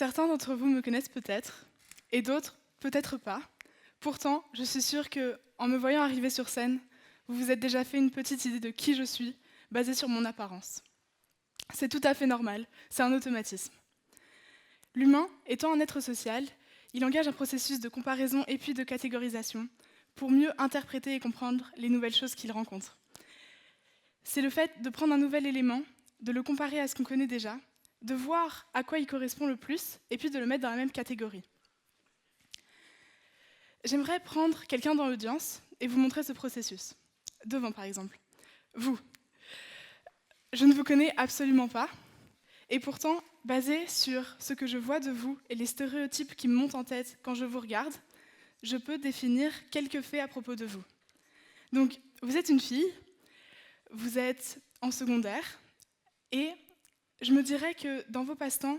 Certains d'entre vous me connaissent peut-être, et d'autres peut-être pas. Pourtant, je suis sûre que, en me voyant arriver sur scène, vous vous êtes déjà fait une petite idée de qui je suis, basée sur mon apparence. C'est tout à fait normal, c'est un automatisme. L'humain, étant un être social, il engage un processus de comparaison et puis de catégorisation pour mieux interpréter et comprendre les nouvelles choses qu'il rencontre. C'est le fait de prendre un nouvel élément, de le comparer à ce qu'on connaît déjà, de voir à quoi il correspond le plus, et puis de le mettre dans la même catégorie. J'aimerais prendre quelqu'un dans l'audience et vous montrer ce processus. Devant, par exemple. Vous. Je ne vous connais absolument pas, et pourtant, basé sur ce que je vois de vous et les stéréotypes qui me montent en tête quand je vous regarde, je peux définir quelques faits à propos de vous. Donc, vous êtes une fille, vous êtes en secondaire, et je me dirais que dans vos passe-temps,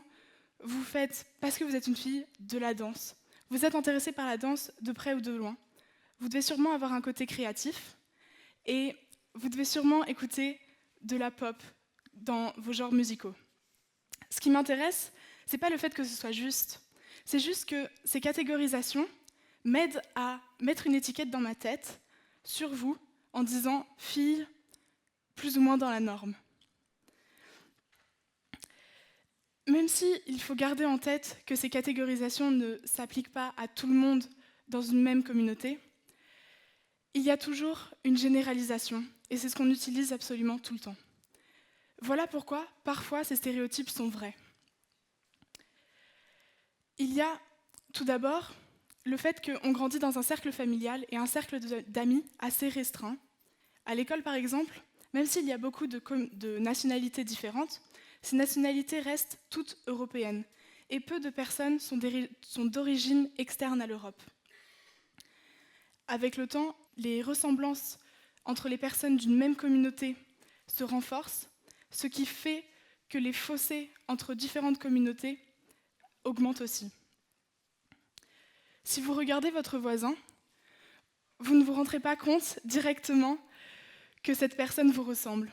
vous faites, parce que vous êtes une fille, de la danse. Vous êtes intéressée par la danse de près ou de loin. Vous devez sûrement avoir un côté créatif, et vous devez sûrement écouter de la pop dans vos genres musicaux. Ce qui m'intéresse, c'est pas le fait que ce soit juste, c'est juste que ces catégorisations m'aident à mettre une étiquette dans ma tête sur vous en disant « fille, plus ou moins dans la norme ». Même s'il faut garder en tête que ces catégorisations ne s'appliquent pas à tout le monde dans une même communauté, il y a toujours une généralisation, et c'est ce qu'on utilise absolument tout le temps. Voilà pourquoi, parfois, ces stéréotypes sont vrais. Il y a, tout d'abord, le fait qu'on grandit dans un cercle familial et un cercle d'amis assez restreint. À l'école, par exemple, même s'il y a beaucoup de nationalités différentes, ces nationalités restent toutes européennes, et peu de personnes sont d'origine externe à l'Europe. Avec le temps, les ressemblances entre les personnes d'une même communauté se renforcent, ce qui fait que les fossés entre différentes communautés augmentent aussi. Si vous regardez votre voisin, vous ne vous rendrez pas compte directement que cette personne vous ressemble.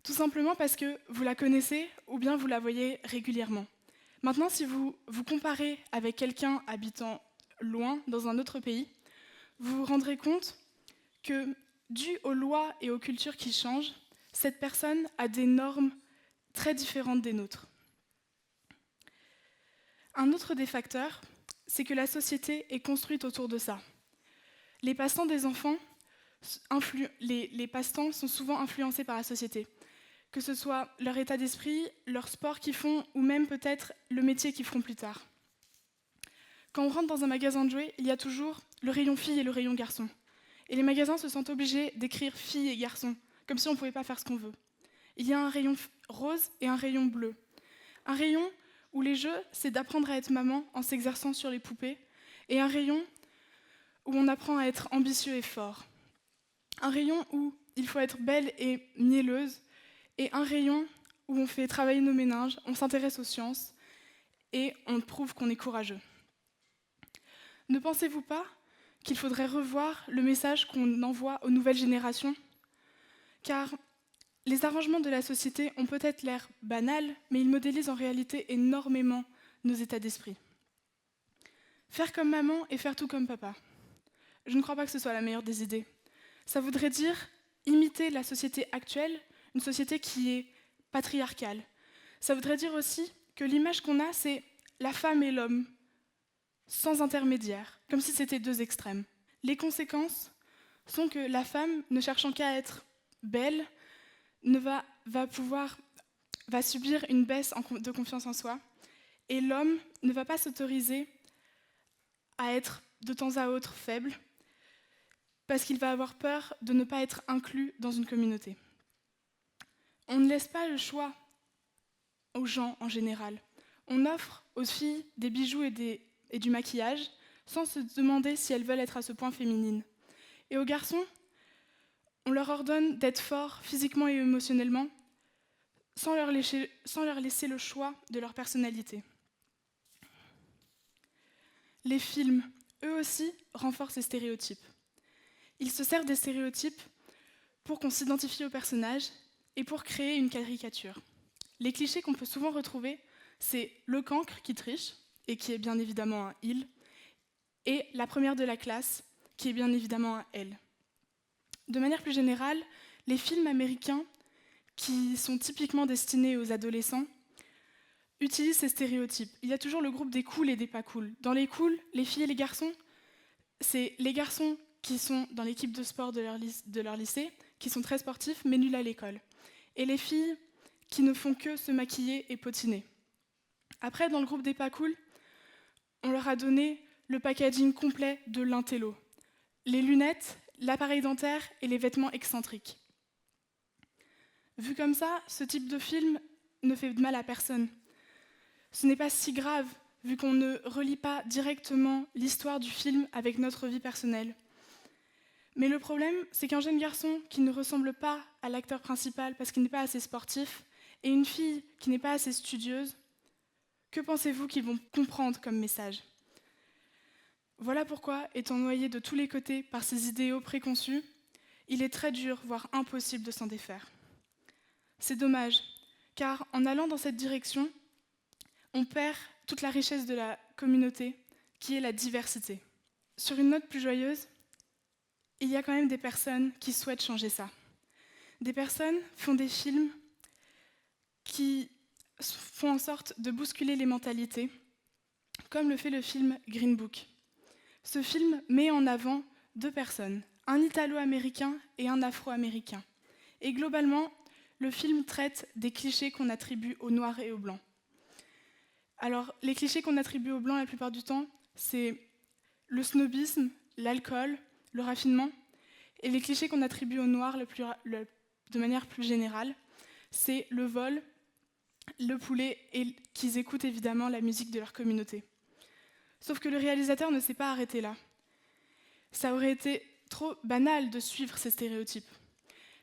Tout simplement parce que vous la connaissez ou bien vous la voyez régulièrement. Maintenant, si vous vous comparez avec quelqu'un habitant loin, dans un autre pays, vous vous rendrez compte que, dû aux lois et aux cultures qui changent, cette personne a des normes très différentes des nôtres. Un autre des facteurs, c'est que la société est construite autour de ça. Les passe-temps des enfants, les passe-temps sont souvent influencés par la société, que ce soit leur état d'esprit, leur sport qu'ils font, ou même peut-être le métier qu'ils feront plus tard. Quand on rentre dans un magasin de jouets, il y a toujours le rayon filles et le rayon garçons. Et les magasins se sentent obligés d'écrire filles et garçons, comme si on ne pouvait pas faire ce qu'on veut. Il y a un rayon rose et un rayon bleu. Un rayon où les jeux, c'est d'apprendre à être maman en s'exerçant sur les poupées, et un rayon où on apprend à être ambitieux et fort. Un rayon où il faut être belle et mielleuse, et un rayon où on fait travailler nos méninges, on s'intéresse aux sciences, et on prouve qu'on est courageux. Ne pensez-vous pas qu'il faudrait revoir le message qu'on envoie aux nouvelles générations ? Car les arrangements de la société ont peut-être l'air banals, mais ils modélisent en réalité énormément nos états d'esprit. Faire comme maman et faire tout comme papa. Je ne crois pas que ce soit la meilleure des idées. Ça voudrait dire imiter la société actuelle, une société qui est patriarcale. Ça voudrait dire aussi que l'image qu'on a, c'est la femme et l'homme, sans intermédiaire, comme si c'était deux extrêmes. Les conséquences sont que la femme, ne cherchant qu'à être belle, va subir une baisse de confiance en soi, et l'homme ne va pas s'autoriser à être de temps à autre faible, parce qu'il va avoir peur de ne pas être inclus dans une communauté. On ne laisse pas le choix aux gens en général. On offre aux filles des bijoux et du maquillage sans se demander si elles veulent être à ce point féminines. Et aux garçons, on leur ordonne d'être forts physiquement et émotionnellement sans leur laisser le choix de leur personnalité. Les films, eux aussi, renforcent ces stéréotypes. Ils se servent des stéréotypes pour qu'on s'identifie au personnage et pour créer une caricature. Les clichés qu'on peut souvent retrouver, C'est le cancre qui triche, et qui est bien évidemment un il, et la première de la classe, qui est bien évidemment un elle. De manière plus générale, les films américains, qui sont typiquement destinés aux adolescents, utilisent ces stéréotypes. Il y a toujours le groupe des cools et des pas cools. Dans les cools, les filles et les garçons, c'est les garçons qui sont dans l'équipe de sport de leur lycée, qui sont très sportifs mais nuls à l'école. Et les filles qui ne font que se maquiller et potiner. Après, dans le groupe des pas cool, on leur a donné le packaging complet de l'intello. Les lunettes, l'appareil dentaire et les vêtements excentriques. Vu comme ça, ce type de film ne fait de mal à personne. Ce n'est pas si grave, vu qu'on ne relie pas directement l'histoire du film avec notre vie personnelle. Mais le problème, c'est qu'un jeune garçon qui ne ressemble pas à l'acteur principal parce qu'il n'est pas assez sportif, et une fille qui n'est pas assez studieuse, que pensez-vous qu'ils vont comprendre comme message ? Voilà pourquoi, étant noyé de tous les côtés par ces idéaux préconçus, il est très dur, voire impossible de s'en défaire. C'est dommage, car en allant dans cette direction, on perd toute la richesse de la communauté, qui est la diversité. Sur une note plus joyeuse, il y a quand même des personnes qui souhaitent changer ça. Des personnes font des films qui font en sorte de bousculer les mentalités, comme le fait le film Green Book. Ce film met en avant deux personnes, un Italo-américain et un Afro-américain. Et globalement, le film traite des clichés qu'on attribue aux Noirs et aux Blancs. Alors, les clichés qu'on attribue aux Blancs la plupart du temps, c'est le snobisme, l'alcool, le raffinement. Et les clichés qu'on attribue aux Noirs de manière plus générale, c'est le vol, le poulet et qu'ils écoutent évidemment la musique de leur communauté. Sauf que le réalisateur ne s'est pas arrêté là. Ça aurait été trop banal de suivre ces stéréotypes.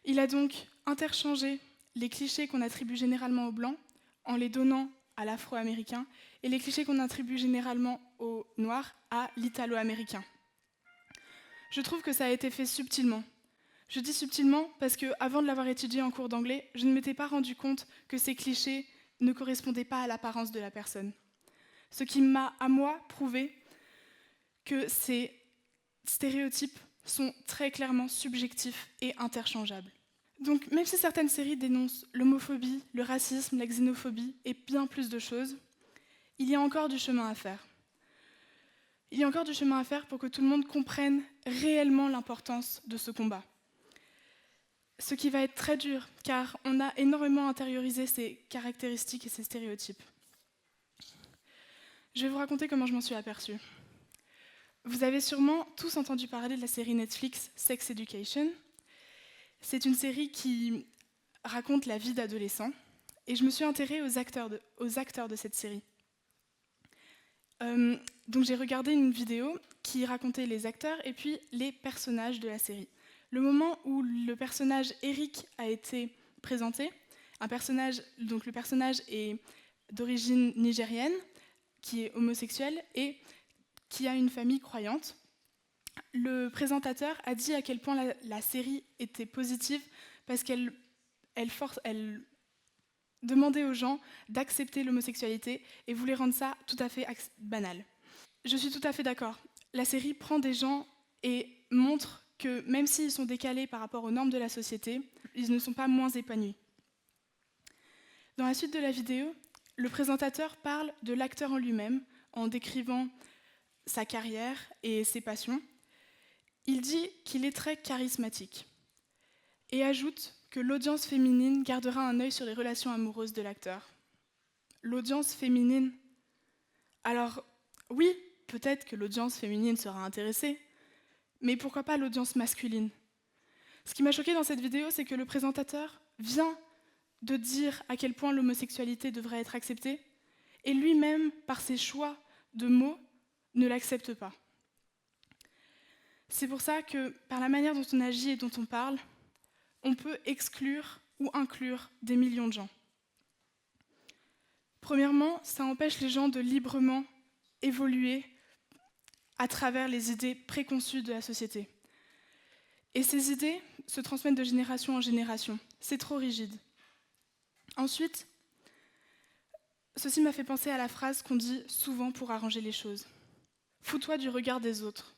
Il a donc interchangé les clichés qu'on attribue généralement aux Blancs en les donnant à l'Afro-américain et les clichés qu'on attribue généralement aux Noirs à l'Italo-américain. Je trouve que ça a été fait subtilement. Je dis subtilement parce qu'avant de l'avoir étudié en cours d'anglais, je ne m'étais pas rendu compte que ces clichés ne correspondaient pas à l'apparence de la personne. Ce qui m'a, à moi, prouvé que ces stéréotypes sont très clairement subjectifs et interchangeables. Donc, même si certaines séries dénoncent l'homophobie, le racisme, la xénophobie et bien plus de choses, il y a encore du chemin à faire. Il y a encore du chemin à faire pour que tout le monde comprenne réellement l'importance de ce combat. Ce qui va être très dur, car on a énormément intériorisé ces caractéristiques et ces stéréotypes. Je vais vous raconter comment je m'en suis aperçue. Vous avez sûrement tous entendu parler de la série Netflix Sex Education. C'est une série qui raconte la vie d'adolescents, et je me suis intéressée aux acteurs de cette série. Donc j'ai regardé une vidéo qui racontait les acteurs et puis les personnages de la série. Le moment où le personnage Eric a été présenté, donc le personnage est d'origine nigérienne, qui est homosexuel et qui a une famille croyante. Le présentateur a dit à quel point la série était positive parce qu'elle demandait aux gens d'accepter l'homosexualité et voulait rendre ça tout à fait banal. Je suis tout à fait d'accord. La série prend des gens et montre que même s'ils sont décalés par rapport aux normes de la société, ils ne sont pas moins épanouis. Dans la suite de la vidéo, le présentateur parle de l'acteur en lui-même en décrivant sa carrière et ses passions. Il dit qu'il est très charismatique et ajoute que l'audience féminine gardera un œil sur les relations amoureuses de l'acteur. L'audience féminine. Alors, oui, peut-être que l'audience féminine sera intéressée, mais pourquoi pas l'audience masculine ? Ce qui m'a choquée dans cette vidéo, c'est que le présentateur vient de dire à quel point l'homosexualité devrait être acceptée, et lui-même, par ses choix de mots, ne l'accepte pas. C'est pour ça que, par la manière dont on agit et dont on parle, on peut exclure ou inclure des millions de gens. Premièrement, ça empêche les gens de librement évoluer à travers les idées préconçues de la société. Et ces idées se transmettent de génération en génération. C'est trop rigide. Ensuite, Ceci m'a fait penser à la phrase qu'on dit souvent pour arranger les choses. Fous-toi du regard des autres.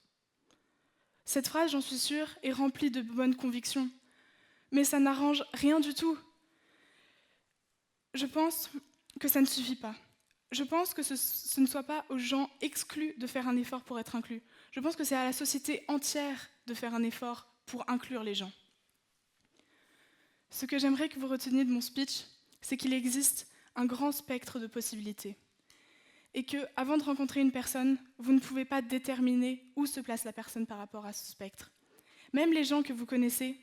Cette phrase, j'en suis sûre, est remplie de bonnes convictions, mais ça n'arrange rien du tout. Je pense que ça ne suffit pas. Je pense que ce ne soit pas aux gens exclus de faire un effort pour être inclus. Je pense que c'est à la société entière de faire un effort pour inclure les gens. Ce que j'aimerais que vous reteniez de mon speech, c'est qu'il existe un grand spectre de possibilités. Et que, avant de rencontrer une personne, vous ne pouvez pas déterminer où se place la personne par rapport à ce spectre. Même les gens que vous connaissez,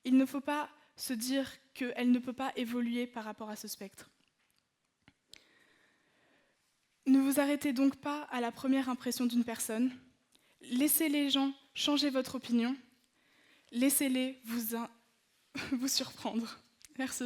il ne faut pas se dire qu'elle ne peut pas évoluer par rapport à ce spectre. Ne vous arrêtez donc pas à la première impression d'une personne. Laissez les gens changer votre opinion. Laissez-les vous surprendre. Merci.